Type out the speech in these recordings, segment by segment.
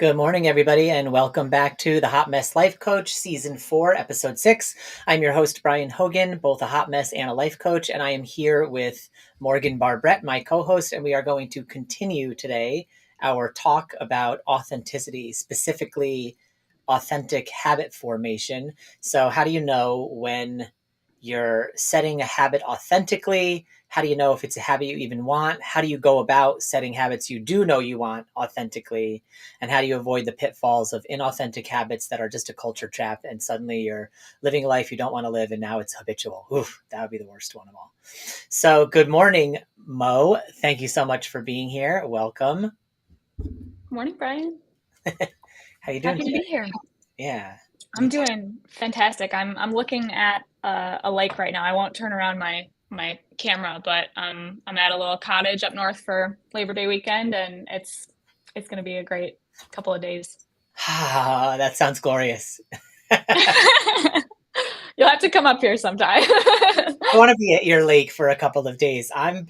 Good morning, everybody, and welcome back to the Hot Mess Life Coach, Season 4, Episode 6. I'm your host, Brian Hogan, both a hot mess and a life coach, and I am here with Morgan Barbrett, my co-host, and we are going to continue today our talk about authenticity, specifically authentic habit formation. So how do you know when you're setting a habit authentically? How do you know if it's a habit you even want? How do you go about setting habits you do know you want authentically? And how do you avoid the pitfalls of inauthentic habits that are just a culture trap and suddenly you're living a life you don't want to live and now it's habitual? Oof, that would be the worst one of all. So good morning, Mo. Thank you so much for being here. Welcome. Morning, Brian. How you doing Happy to be here. Yeah. I'm doing fantastic. I'm looking at a lake right now. I won't turn around my camera, but I'm at a little cottage up north for Labor Day weekend, and it's going to be a great couple of days. That sounds glorious. You'll have to come up here sometime. I want to be at your lake for a couple of days. I'm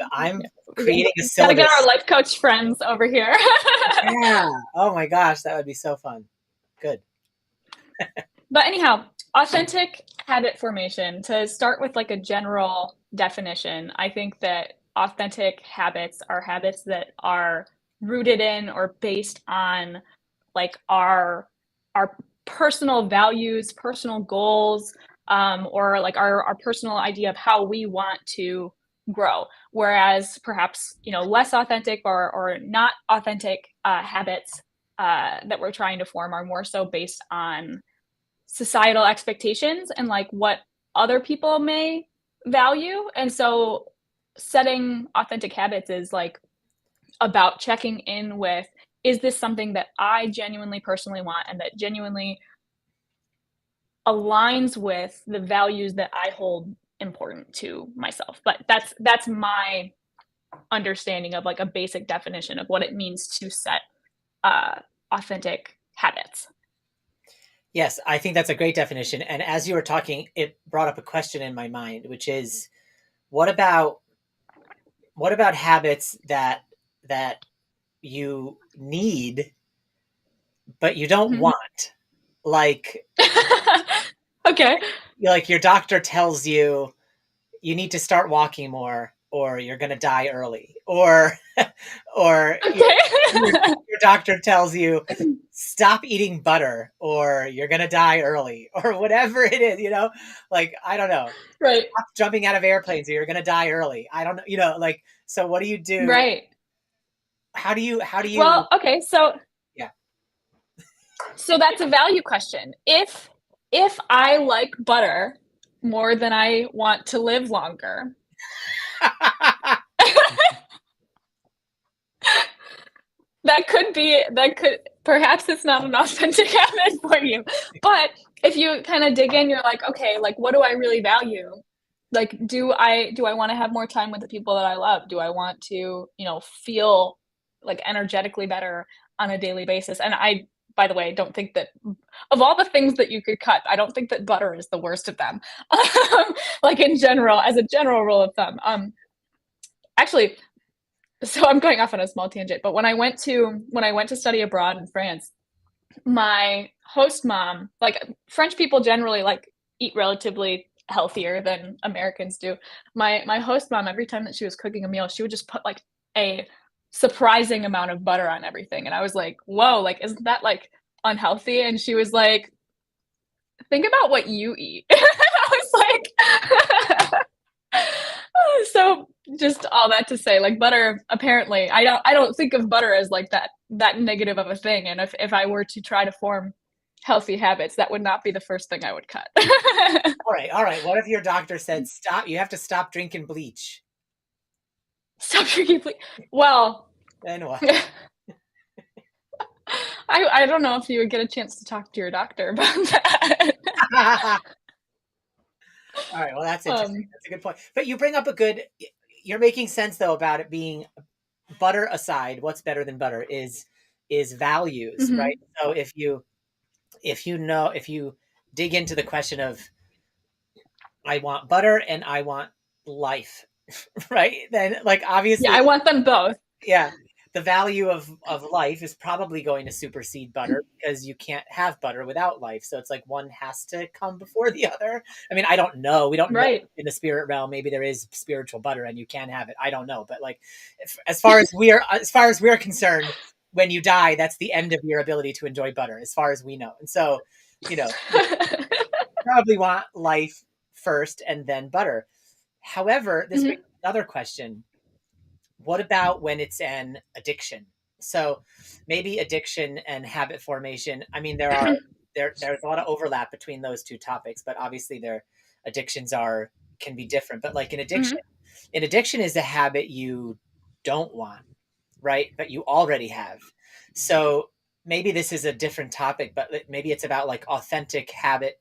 creating a syllabus. Gotta get our life coach friends over here. Yeah. Oh my gosh, that would be so fun. Good. But anyhow, authentic habit formation, to start with like a general definition, I think that authentic habits are habits that are rooted in or based on like our personal values, personal goals, or like our personal idea of how we want to grow. Whereas perhaps, less authentic or not authentic habits that we're trying to form are more so based on societal expectations and like what other people may value. And so setting authentic habits is like about checking in with, is this something that I genuinely personally want and that genuinely aligns with the values that I hold important to myself? But that's my understanding of like a basic definition of what it means to set authentic habits. Yes, I think that's a great definition. And as you were talking, it brought up a question in my mind, which is, what about habits that you need but you don't want? Like Okay. Like your doctor tells you need to start walking more or you're going to die early, or Okay. your doctor tells you stop eating butter or you're going to die early, or whatever it is, like, I don't know. Right. Stop jumping out of airplanes or you're going to die early. I don't know, like, so what do you do? Right. How do you, Well, okay. So, yeah. So that's a value question. If I like butter more than I want to live longer, perhaps it's not an authentic habit for you. But if you kind of dig in, you're like, okay, like what do I really value? Like, do I want to have more time with the people that I love? Do I want to, feel like energetically better on a daily basis? And I, by the way, don't think that of all the things that you could cut, I don't think that butter is the worst of them. Like in general, as a general rule of thumb. Actually, so I'm going off on a small tangent, but when I went to study abroad in France, my host mom, like French people generally like eat relatively healthier than Americans do. My host mom, every time that she was cooking a meal, she would just put like a surprising amount of butter on everything. And I was like, whoa, like, isn't that like unhealthy? And she was like, think about what you eat. I was like, so just all that to say, like butter, apparently, I don't think of butter as like that negative of a thing. And if I were to try to form healthy habits, that would not be the first thing I would cut. All right. What if your doctor said, stop, you have to stop drinking bleach? Stop drinking bleach. Well, then what? I don't know if you would get a chance to talk to your doctor about that. All right. Well, that's interesting. That's a good point. But you bring up you're making sense though about it being, butter aside, what's better than butter is values, Mm-hmm. right? So if you dig into the question of, I want butter and I want life, right? Then like, obviously, yeah, I want them both. Yeah. the value of life is probably going to supersede butter because you can't have butter without life. So it's like one has to come before the other. I mean, I don't know. We don't know Right. in the spirit realm. Maybe there is spiritual butter and you can have it. I don't know. But like, as far as we're concerned, when you die, that's the end of your ability to enjoy butter, as far as we know. And so, you probably want life first and then butter. However, this Mhm. raises another question. What about when it's an addiction? So maybe addiction and habit formation. I mean, there's a lot of overlap between those two topics, but obviously their addictions are can be different. But like Mhm. an addiction is a habit you don't want, right? But you already have. So maybe this is a different topic, but maybe it's about like authentic habit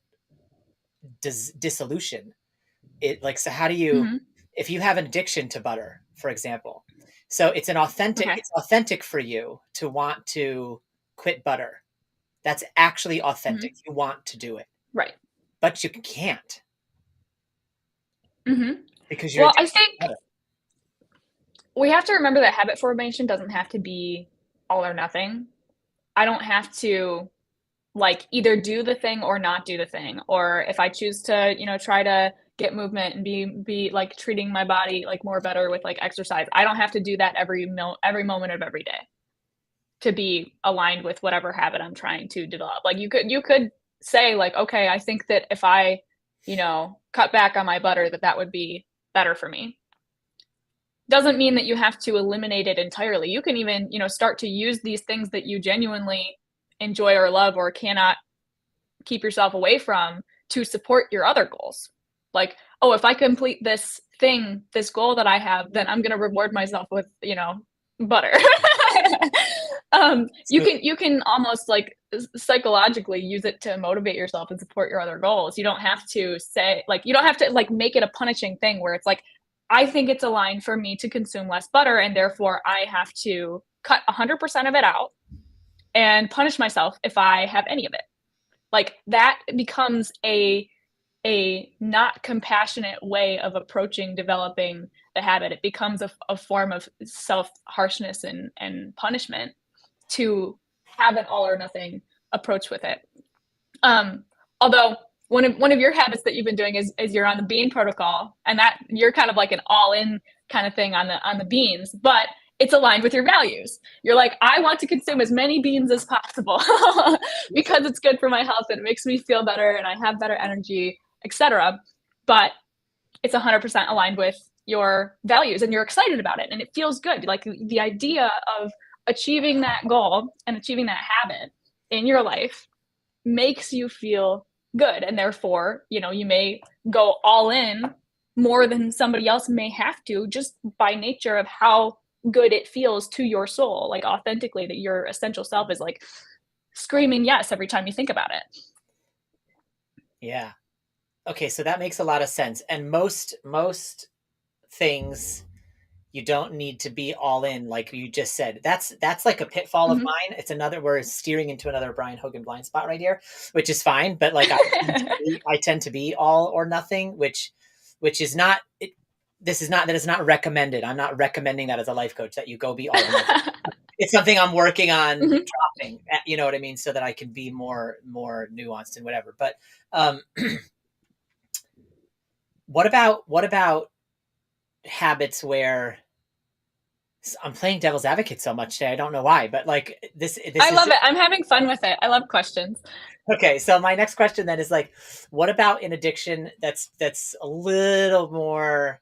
dissolution. It like, so how do you, Mhm. if you have an addiction to butter, for example, so Okay. it's authentic for you to want to quit butter. That's actually Mhm. authentic. You want to do it, Right. but you can't Mhm. because you're Well, addicted I to think butter. we have to remember that habit formation doesn't have to be all or nothing. I don't have to, like, either do the thing or not do the thing, or if I choose to, try to get movement and be, like, treating my body, like, more better with, like, exercise, I don't have to do that every moment of every day to be aligned with whatever habit I'm trying to develop. Like, you could say, like, "Okay, I think that if I, cut back on my butter, that would be better for me." Doesn't mean that you have to eliminate it entirely. You can even, start to use these things that you genuinely enjoy or love or cannot keep yourself away from to support your other goals. Like, oh, if I complete this thing, this goal that I have, then I'm going to reward myself with, butter. You So can almost like psychologically use it to motivate yourself and support your other goals. You don't have to say like you don't have to like make it a punishing thing where it's like I think it's aligned for me to consume less butter and therefore I have to cut 100% of it out and punish myself if I have any of it. Like that becomes a not compassionate way of approaching developing the habit. It becomes a form of self harshness and punishment to have an all or nothing approach with it. Um, although one of your habits that you've been doing is you're on the bean protocol, and that you're kind of like an all in kind of thing on the beans, but it's aligned with your values. You're like, I want to consume as many beans as possible because it's good for my health and it makes me feel better and I have better energy, etc. But it's 100% aligned with your values and you're excited about it and it feels good. Like the idea of achieving that goal and achieving that habit in your life makes you feel good and therefore you may go all in more than somebody else may have to just by nature of how good it feels to your soul, like authentically that your essential self is like screaming yes every time you think about it. yeah. Okay, so that makes a lot of sense. And most things you don't need to be all in, like you just said. That's like a pitfall of Mm-hmm. mine. It's another we're steering into another Brian Hogan blind spot right here, which is fine. But like I tend to be all or nothing, which is not it, this is not that is not recommended. I'm not recommending that as a life coach that you go be all or nothing. It's something I'm working on Mm-hmm. dropping. You know what I mean, so that I can be more nuanced and whatever. But um, what about habits where I'm playing devil's advocate so much today. I don't know why, but like this I is love just it. I'm having fun with it. I love questions. okay. So my next question then is like, what about an addiction that's a little more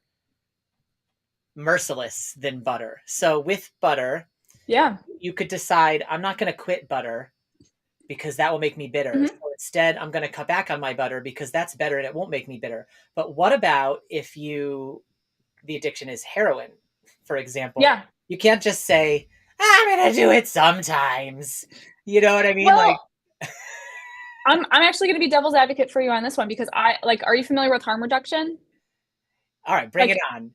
merciless than butter? So with butter, Yeah. you could decide I'm not going to quit butter because that will make me bitter. Mm-hmm. So instead, I'm going to cut back on my butter because that's better and it won't make me bitter. But what about if the addiction is heroin, for example? Yeah. You can't just say, I'm going to do it sometimes. You know what I mean? Like, Well, I'm actually going to be devil's advocate for you on this one because I like. Are you familiar with harm reduction? all right, bring it Like, on.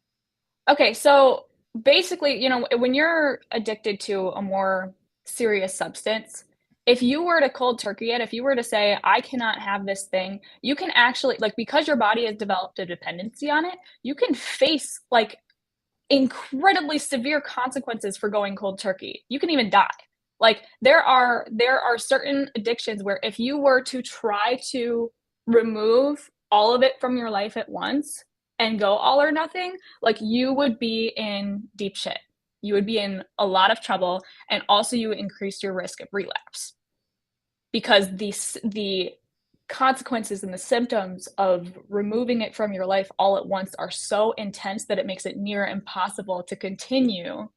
okay, so basically, when you're addicted to a more serious substance, if you were to cold turkey it, if you were to say, I cannot have this thing, you can actually, like, because your body has developed a dependency on it, you can face like incredibly severe consequences for going cold turkey. You can even die. Like there are certain addictions where if you were to try to remove all of it from your life at once and go all or nothing, like you would be in deep shit. You would be in a lot of trouble, and also you would increase your risk of relapse because the consequences and the symptoms of removing it from your life all at once are so intense that it makes it near impossible to continue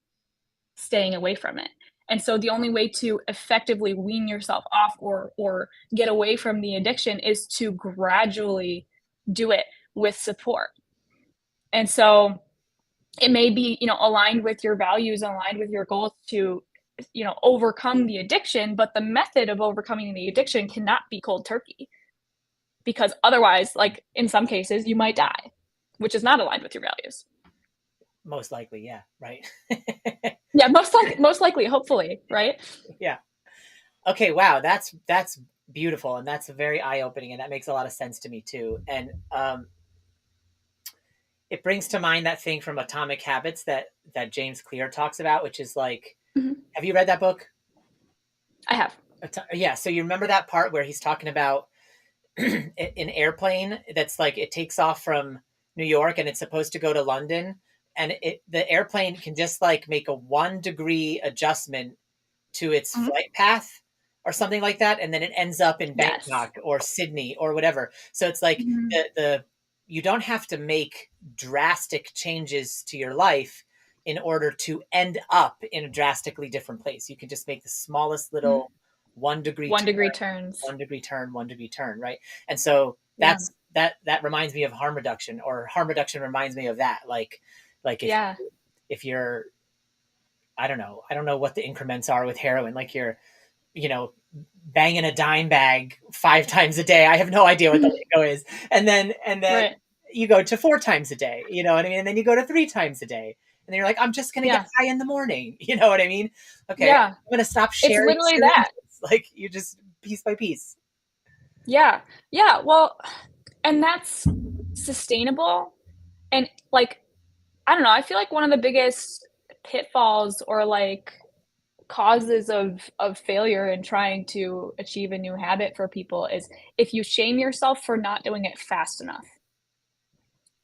staying away from it. And so the only way to effectively wean yourself off or get away from the addiction is to gradually do it with support. And so it may be, aligned with your values, aligned with your goals to, overcome the addiction, but the method of overcoming the addiction cannot be cold turkey because otherwise, like in some cases, you might die, which is not aligned with your values. Most likely, yeah, right. Yeah, most likely, hopefully, right? Yeah. Okay, wow, that's beautiful, and that's very eye-opening, and that makes a lot of sense to me too. And it brings to mind that thing from Atomic Habits that James Clear talks about, which is like, Mm-hmm. have you read that book? I have. Yeah, so you remember that part where he's talking about an airplane that's like it takes off from New York and it's supposed to go to London, and the airplane can just like make a 1 degree adjustment to its Mm-hmm. flight path or something like that, and then it ends up in Yes. Bangkok or Sydney or whatever. So it's like Mm-hmm. the you don't have to make drastic changes to your life in order to end up in a drastically different place. You can just make the smallest Mm-hmm. little 1 degree 1 degree turn, turns. 1 degree turn, 1 degree turn, right? And so Yeah. that reminds me of harm reduction, or harm reduction reminds me of that. Like Yeah. if you're I don't know what the increments are with heroin. Like you're, you know, banging a dime bag 5 times a day. I have no idea what the lingo is. And then Right. you go to 4 times a day, you know what I mean? And then you go to 3 times a day. And then you're like, I'm just gonna get Yeah. high in the morning. You know what I mean? Okay, Yeah. I'm gonna stop It's sharing literally syringes. that. Like you just piece by piece. Yeah. Yeah. Well, and that's sustainable. And like, I don't know, I feel like one of the biggest pitfalls or like causes of failure in trying to achieve a new habit for people is if you shame yourself for not doing it fast enough.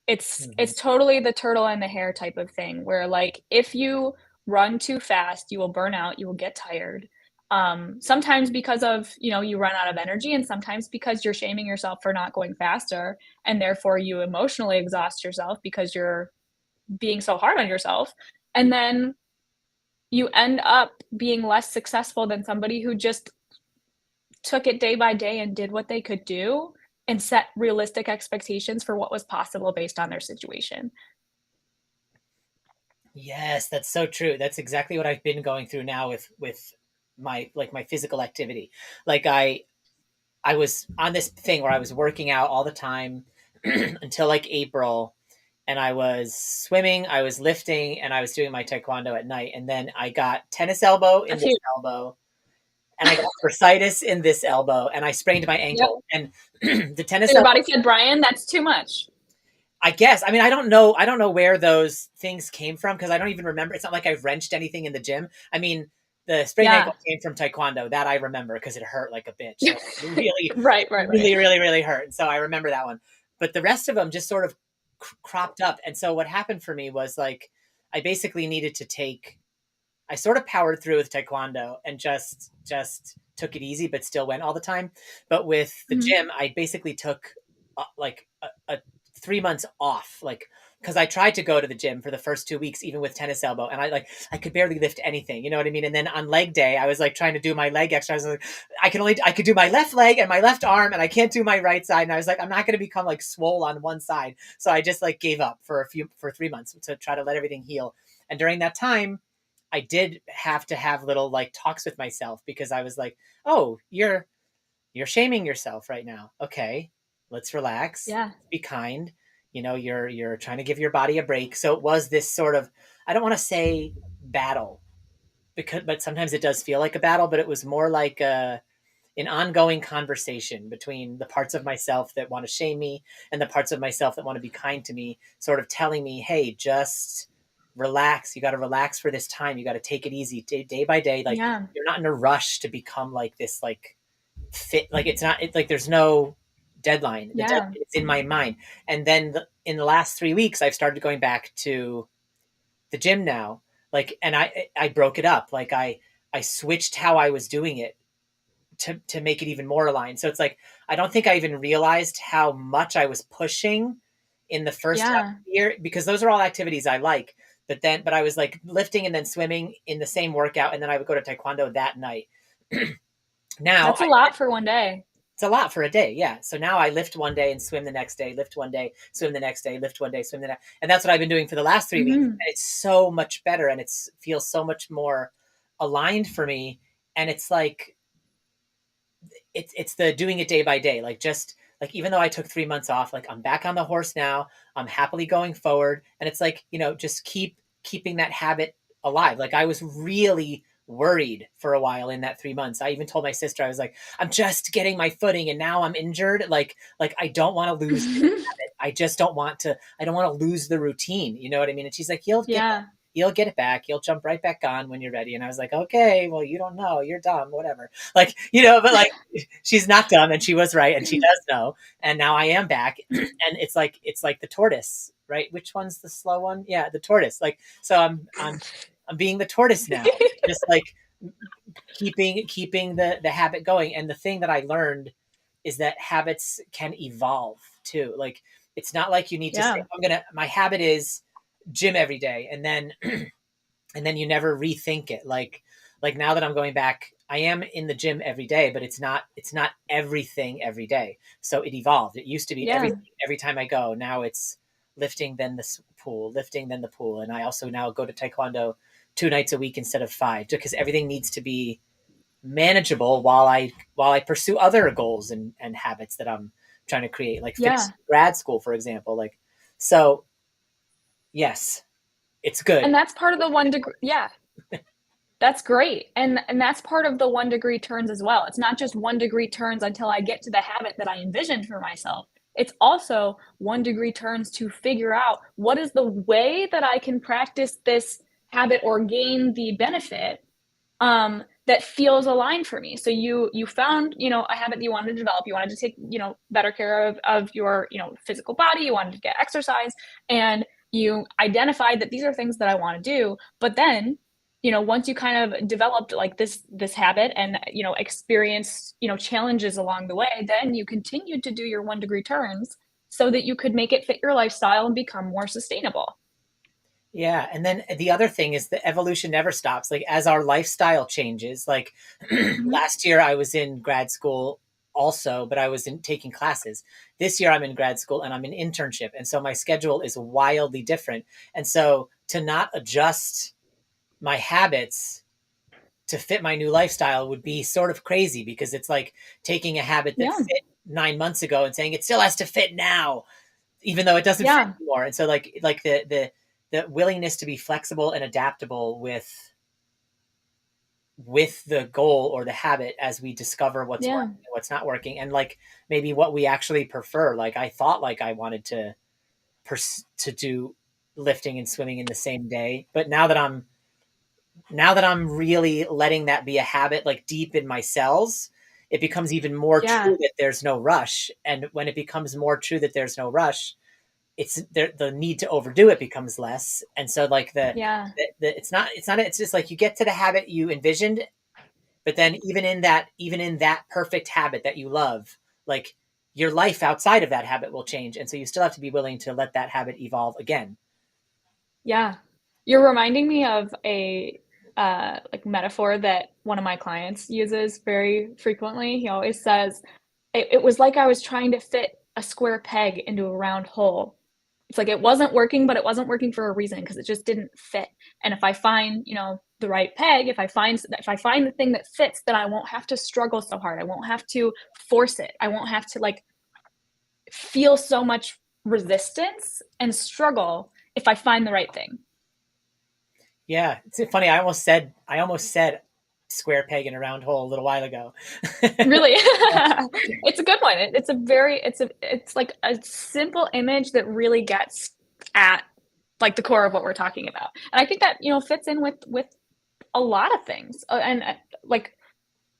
Mhm. It's totally the turtle and the hare type of thing where like if you run too fast, you will burn out, you will get tired. Sometimes because of, you run out of energy, and sometimes because you're shaming yourself for not going faster, and therefore you emotionally exhaust yourself because you're being so hard on yourself. And then you end up being less successful than somebody who just took it day by day and did what they could do and set realistic expectations for what was possible based on their situation. Yes, that's so true. That's exactly what I've been going through now with my physical activity. Like I was on this thing where I was working out all the time until like April, and I was swimming, I was lifting, and I was doing my taekwondo at night. And then I got tennis elbow in That's this huge. elbow, and I got bursitis in this elbow, and I sprained my Yep. ankle. And the So tennis your elbow, body said, Brian, that's too much. I guess. I mean, I don't know where those things came from because I don't even remember. It's not like I've wrenched anything in the gym. I mean, the sprained Yeah. ankle came from taekwondo. That I remember because it hurt like a bitch. Like really, Right, right, right. really hurt. And so I remember that one. But the rest of them just sort of cropped up. And so what happened for me was like I basically needed to take. I sort of powered through with taekwondo and just took it easy, but still went all the time. But with the Mhm. gym, I basically took like a 3 months off, like because I tried to go to the gym for the first 2 weeks, even with tennis elbow, and I could barely lift anything. You know what I mean? And then on leg day, I was like trying to do my leg exercises. Like, I could do my left leg and my left arm, and I can't do my right side. And I was like, I'm not going to become like swole on one side. So I just like gave up for 3 months to try to let everything heal. And during that time, I did have to have little like talks with myself because I was like, "Oh, you're shaming yourself right now. Okay, let's relax. Yeah. Be kind. You know, you're trying to give your body a break." So it was this sort of I don't want to say battle because but sometimes it does feel like a battle, but it was more like an ongoing conversation between the parts of myself that want to shame me and the parts of myself that want to be kind to me, sort of telling me, "Hey, just relax. You got to relax for this time. You got to take it easy day by day. Like Yeah. you're not in a rush to become like this, like fit. Like it's not, it's like, there's no deadline. The deadline Yeah. is in my mind. And then in the last 3 weeks, I've started going back to the gym now. Like, and I broke it up. Like I switched how I was doing it to make it even more aligned. So it's like I don't think I even realized how much I was pushing in the first half Yeah. of the year, because those are all activities I like. But I was like lifting and then swimming in the same workout, and then I would go to taekwondo that night. Now That's a lot for one day. it's a lot for a day, yeah. So now I lift one day and swim the next day, lift one day, swim the next day, lift one day, swim the next, and that's what I've been doing for the last 3 weeks. Mhm. And it's so much better, and it's feels so much more aligned for me. And it's like it's the doing it day by day. Like just like even though I took 3 months off, like I'm back on the horse now. I'm happily going forward, and it's like just keeping that habit alive. Like I was really worried for a while in that 3 months. I even told my sister, I was like, I'm just getting my footing, and now I'm injured. Like I don't want to lose. I just don't want to. I don't want to lose the routine. You know what I mean? And she's like, Yeah. you'll get it back. You'll jump right back on when you're ready. And I was like, okay, well, you don't know. You're dumb. Whatever. But like she's not dumb, and she was right, and she does know. And now I am back, and it's like the tortoise, right? Which one's the slow one? Yeah, the tortoise. Like so, I'm being the tortoise now, just like keeping the habit going. And the thing that I learned is that habits can evolve too. Like it's not like you need to say, Yeah. my habit is gym every day, and then and then you never rethink it. Like now that I'm going back, I am in the gym every day, but it's not everything every day. So it evolved. It used to be Yeah. everything every time I go. Now it's lifting, then the pool, lifting, then the pool. And I also now go to taekwondo 2 nights a week instead of 5, because everything needs to be manageable while I pursue other goals and habits that I'm trying to create, like finish Yeah. grad school, for example. Like so, yes, it's And good. that's part of the 1 degree, yeah. That's great. And that's part of the 1 degree turns as well. It's not just 1 degree turns until I get to the habit that I envisioned for myself. It's also 1 degree turns to figure out what is the way that I can practice this habit or gain the benefit that feels aligned for me. So you found, a habit that you wanted to develop. You wanted to take, better care of your, physical body. You wanted to get exercise, and you identified that these are things that I want to do. But then, once you kind of developed like this habit and experienced challenges along the way, then you continued to do your 1 degree turns so that you could make it fit your lifestyle and become more sustainable. Yeah, and then the other thing is the evolution never stops. Like as our lifestyle changes, like Mhm. last year I was in grad school also, but I was in taking classes. This year I'm in grad school and I'm in internship, and so my schedule is wildly different. And so to not adjust my habits to fit my new lifestyle would be sort of crazy, because it's like taking a habit that Yeah. fit 9 months ago and saying it still has to fit now, even though it doesn't fit Yeah. anymore. And so like the willingness to be flexible and adaptable with the goal or the habit as we discover what's Yeah. working and what's not working, and like maybe what we actually prefer. Like I thought like I wanted to do lifting and swimming in the same day, but now that I'm really letting that be a habit, like deep in my cells, it becomes even more true Yeah. that there's no rush. And when it becomes more true that there's no rush, it's the need to overdo it becomes less. And so like Yeah. it's just like you get to the habit you envisioned, but then even in that perfect habit that you love, like your life outside of that habit will change, and so you still have to be willing to let that habit evolve again. Yeah. You're reminding me of a like metaphor that one of my clients uses very frequently. He always says, it was like I was trying to fit a square peg into a round hole. It's like it wasn't working, but it wasn't working for a reason because it just didn't fit. And if I find, the right peg, if I find the thing that fits, then I won't have to struggle so hard. I won't have to force it. I won't have to like feel so much resistance and struggle if I find the right thing. Yeah, it's funny. I almost said square peg in a round hole a little while ago. Really. It's a good one. It's like a simple image that really gets at like the core of what we're talking about. And I think that, fits in with a lot of things. And like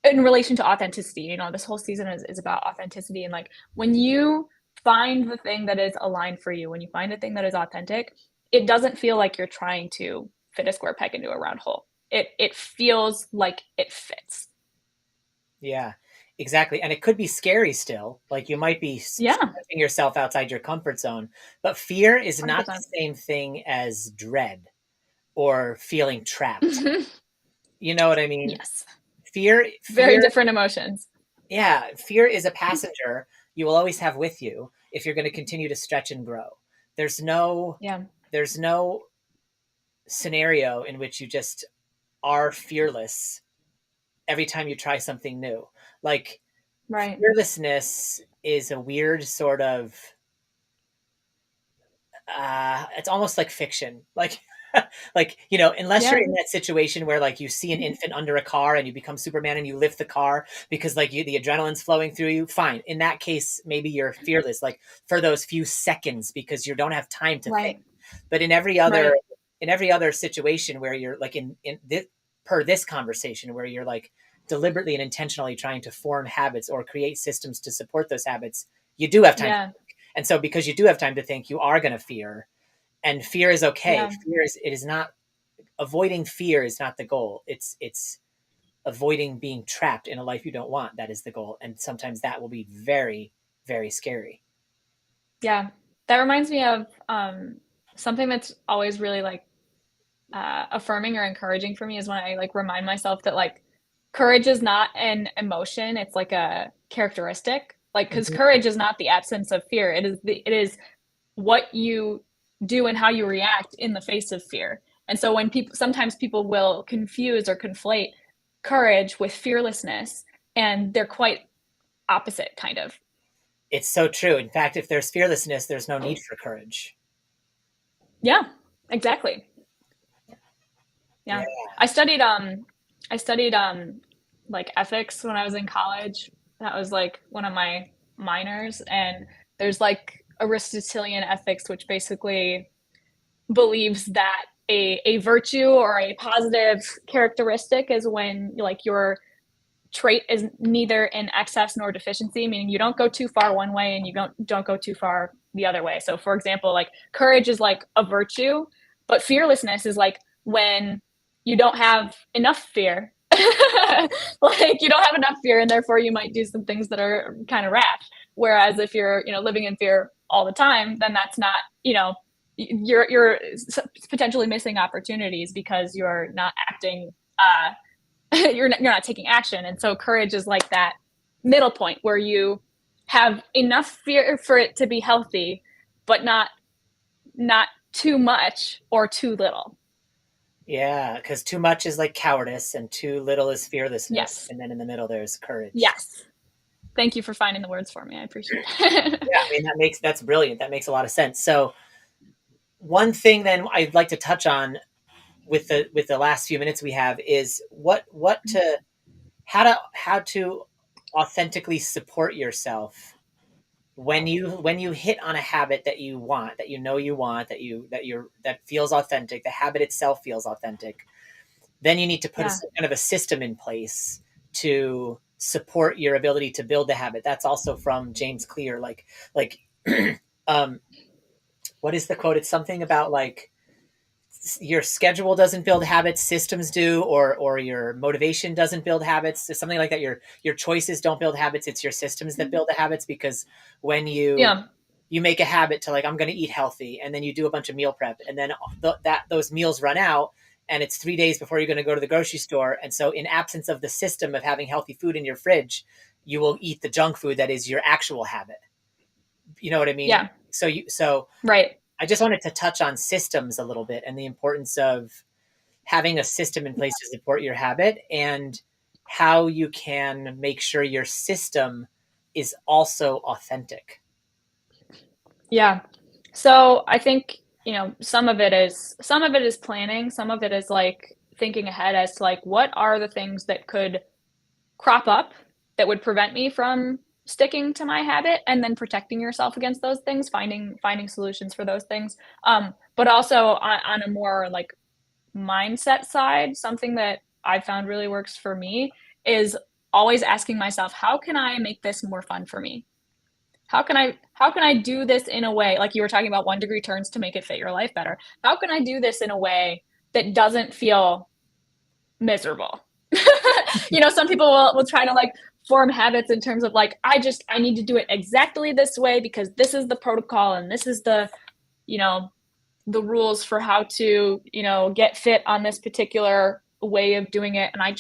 in relation to authenticity, this whole season is about authenticity. And like when you find the thing that is aligned for you, when you find a thing that is authentic, it doesn't feel like you're trying to fit a square peg into a round hole. It feels like it fits. Yeah, exactly. And it could be scary still. Like you might be Yeah. stretching yourself outside your comfort zone, but fear is not the 100%. same thing as dread or feeling trapped. You know what I mean? Yes. Fear, Very fear, different emotions. yeah, fear is a passenger you will always have with you if you're going to continue to stretch and grow. There's no, Yeah. there's no scenario in which you just are fearless every time you try something new. Like Right. fearlessness is a weird sort of it's almost like fiction. Like like, unless you're Yeah. in that situation where like you see an infant under a car and you become Superman and you lift the car because like the adrenaline's flowing through you, fine. In that case, maybe you're fearless, like for those few seconds because you don't have time to think. Right. But Right. in every other situation where you're like in this per this conversation where you're like deliberately and intentionally trying to form habits or create systems to support those habits, you do have time to Yeah. think. And so because you do have time to think, you are going to fear, and fear is okay. Yeah. It is not, avoiding fear is not the goal. It's avoiding being trapped in a life you don't want. That is the goal. And sometimes that will be very, very scary. Yeah. That reminds me of something that's always really like affirming or encouraging for me is when I like remind myself that like courage is not an emotion, it's like a characteristic. Like cuz Mhm. courage is not the absence of fear. It is what you do and how you react in the face of fear. And so when people sometimes people will confuse or conflate courage with fearlessness, and they're quite opposite kind of. It's so true. In fact, if there's fearlessness, there's no need for courage. Yeah, exactly. Yeah. Yeah. I studied like ethics when I was in college. That was like one of my minors, and there's like Aristotelian ethics, which basically believes that a virtue or a positive characteristic is when like your trait is neither in excess nor deficiency, meaning you don't go too far one way and you don't go too far the other way. So for example, like courage is like a virtue, but fearlessness is like when you don't have enough fear. Like you don't have enough fear and therefore you might do some things that are kind of rash. Whereas if you're, living in fear all the time, then that's not, you're potentially missing opportunities because you're not acting you're not taking action. And so courage is like that middle point where you have enough fear for it to be healthy, but not too much or too little. Yeah. Because too much is like cowardice and too little is fearlessness. Yes. And then in the middle, there's courage. Yes. Thank you for finding the words for me. I appreciate it. Yeah. I mean, that's brilliant. That makes a lot of sense. So, one thing then I'd like to touch on with the last few minutes we have is what to how to authentically support yourself when you hit on a habit that you want, that you want, that feels authentic, the habit itself feels authentic. Then you need to put Yeah. kind of a system in place to support your ability to build the habit. That's also from James Clear. Like um what is the quote? It's something about like your schedule doesn't build habits, systems do, or your motivation doesn't build habits. It's something like that. Your choices don't build habits, it's your systems that build the habits. Because when Yeah. you make a habit to like, I'm going to eat healthy, and then you do a bunch of meal prep, and then those meals run out, and it's 3 days before you're going to go to the grocery store. And so in absence of the system of having healthy food in your fridge, you will eat the junk food that is your actual habit. You know what I mean? Yeah. So Right. I just wanted to touch on systems a little bit and the importance of having a system in place to support your habit, and how you can make sure your system is also authentic. Yeah. So I think, some of it is planning, some of it is like thinking ahead as to like what are the things that could crop up that would prevent me from sticking to my habit, and then protecting yourself against those things, finding solutions for those things. But also on a more like mindset side, something that I found really works for me is always asking myself, how can I make this more fun for me? How can I do this in a way, like you were talking about 1 degree turns to make it fit your life better? How can I do this in a way that doesn't feel miserable? Some people will try to like form habits in terms of like, I need to do it exactly this way because this is the protocol and this is you know, the rules for how to, get fit on this particular way of doing it. And I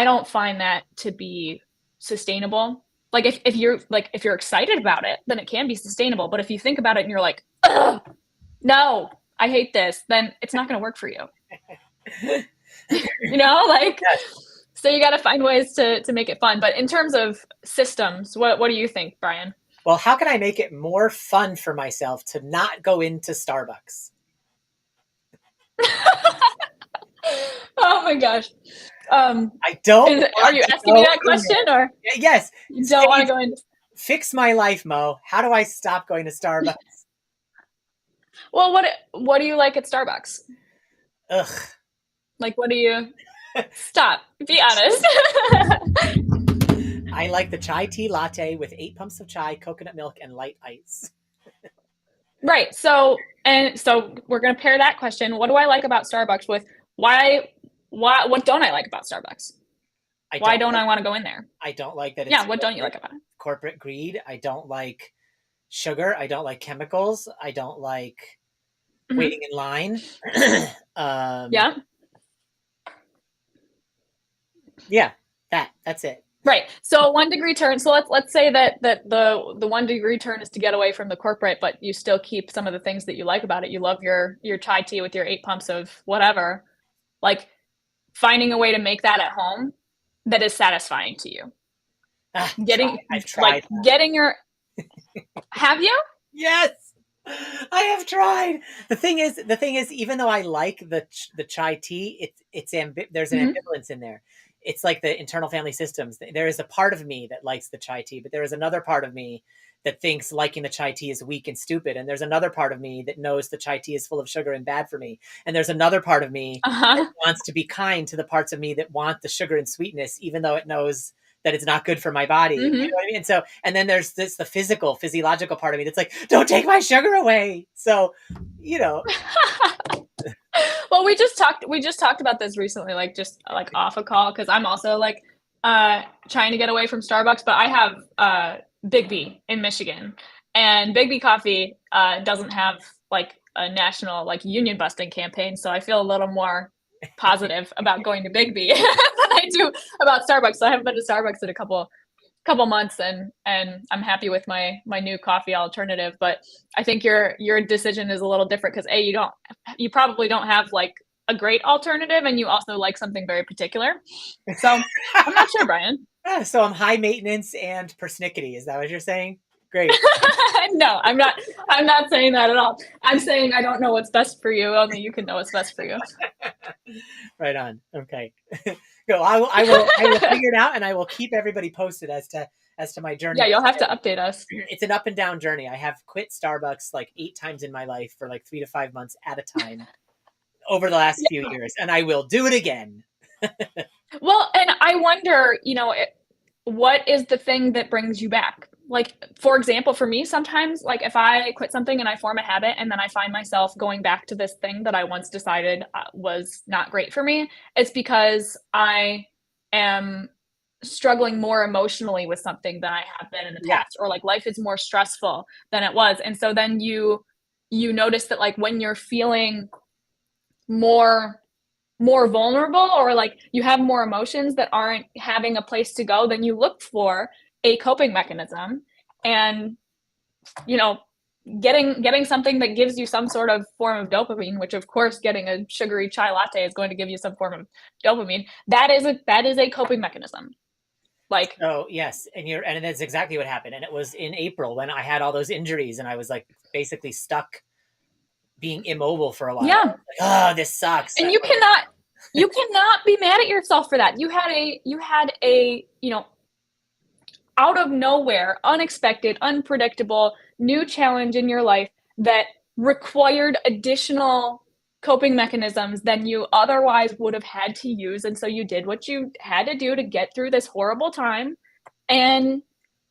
don't find that to be sustainable. Like if you're excited about it, then it can be sustainable. But if you think about it and you're like, ugh, no, I hate this, then it's not going to work for you. Like, Yes. so you got to find ways to make it fun. But in terms of systems, what do you think, Brian? Well, how can I make it more fun for myself to not go into Starbucks? Oh my gosh. I don't Are want you to asking me go that in question there. or Yes. you don't want to go into? Fix my life, Mo. How do I stop going to Starbucks? Well, what do you like at Starbucks? Ugh. Like, what do you? Stop. Be honest. I like the chai tea latte with 8 pumps of chai, coconut milk, and light ice. Right. So we're going to pair that question. What do I like about Starbucks with what don't I like about Starbucks? I Why don't don't like, I want to go in there? I don't like that it's Yeah. What don't you like about it? corporate greed. I don't like sugar. I don't like chemicals. I don't like Mm-hmm. waiting in line. um, Yeah. yeah, that's it. Right. So 1 degree turn. So let's say that the 1 degree turn is to get away from the corporate, but you still keep some of the things that you like about it. You love your chai tea with your 8 pumps of whatever. Like finding a way to make that at home that is satisfying to you. I've tried that. Getting your have you? Yes, I have tried. The thing is, even though I like the chai tea, there's an Mm-hmm. ambivalence in there. It's like the internal family systems. There is a part of me that likes the chai tea, but there is another part of me that thinks liking the chai tea is weak and stupid. And there's another part of me that knows the chai tea is full of sugar and bad for me. And there's another part of me that Uh-huh. wants to be kind to the parts of me that want the sugar and sweetness, even though it knows that it's not good for my body. You know Mm-hmm. what I mean? And so, and then there's the physiological part of me that's like, don't take my sugar away. So, you know, Well, we just talked about this recently, like just like off a call, because I'm also like trying to get away from Starbucks, but I have Big B in Michigan, and Big B coffee doesn't have like a national like union busting campaign, so I feel a little more positive about going to Big B than I do about Starbucks. So I haven't been to Starbucks in a couple months, and I'm happy with my new coffee alternative. But I think your decision is a little different because you probably don't have like a great alternative, and you also like something very particular. So I'm not sure, Brian. so I'm high maintenance and persnickety. Is that what you're saying? Great. No, I'm not saying that at all. I'm saying I don't know what's best for you. Only you can know what's best for you. Right on. Okay. Go. I will figure it out, and I will keep everybody posted as to my journey. Yeah, you'll have to update us. It's an up and down journey. I have quit Starbucks like 8 times in my life for like 3 to 5 months at a time over the last few Yeah. years, and I will do it again. Well, and I wonder, what is the thing that brings you back? Like, for example, for me, sometimes, like, if I quit something and I form a habit and then I find myself going back to this thing that I once decided was not great for me, it's because I am struggling more emotionally with something than I have been in the Yeah. past, or like life is more stressful than it was. And so then you notice that like when you're feeling more vulnerable, or like you have more emotions that aren't having a place to go, then you look for a coping mechanism, and you know getting something that gives you some sort of form of dopamine, which of course getting a sugary chai latte is going to give you some form of dopamine. That is a coping mechanism. Like, Oh yes, and that's exactly what happened. And it was in April when I had all those injuries, and I was like basically stuck being immobile for a while. yeah. Like, oh, this sucks. And you cannot be mad at yourself for that. You had a out of nowhere, unexpected, unpredictable new challenge in your life that required additional coping mechanisms than you otherwise would have had to use. And so you did what you had to do to get through this horrible time. And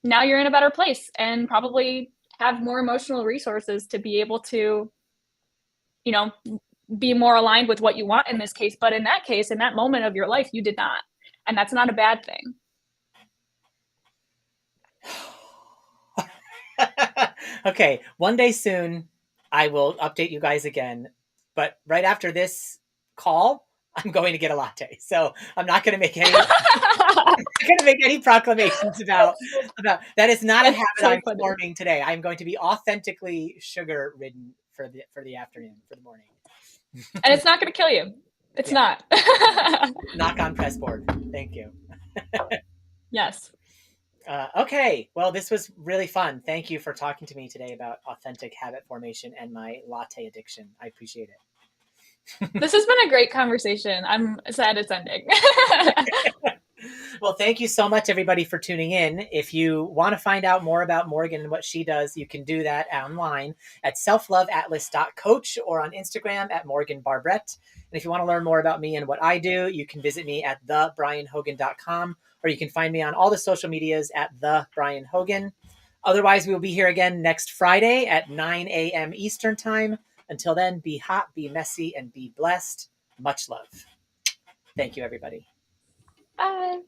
now you're in a better place and probably have more emotional resources to be able to, you know, be more aligned with what you want in this case. But in that case, in that moment of your life, you did not. And that's not a bad thing. Okay, one day soon, I will update you guys again. But right after this call, I'm going to get a latte. So I'm not going to make any. I'm not going to make any proclamations about that. Is not a habit so I'm funny. forming today. I'm going to be authentically sugar ridden for the afternoon, for the morning. And it's not going to kill you. It's Yeah. not. Knock on press board. Thank you. Yes. Okay, well, this was really fun. Thank you for talking to me today about authentic habit formation and my latte addiction. I appreciate it. This has been a great conversation. I'm sad it's ending. Well, thank you so much, everybody, for tuning in. If you want to find out more about Morgan and what she does, you can do that online at selfloveatlas.coach or on Instagram at Morgan Barbrett. And if you want to learn more about me and what I do, you can visit me at thebrianhogan.com, or you can find me on all the social medias at the Brian Hogan. Otherwise, we will be here again next Friday at 9 a.m. Eastern Time. Until then, be hot, be messy, and be blessed. Much love. Thank you, everybody. Bye.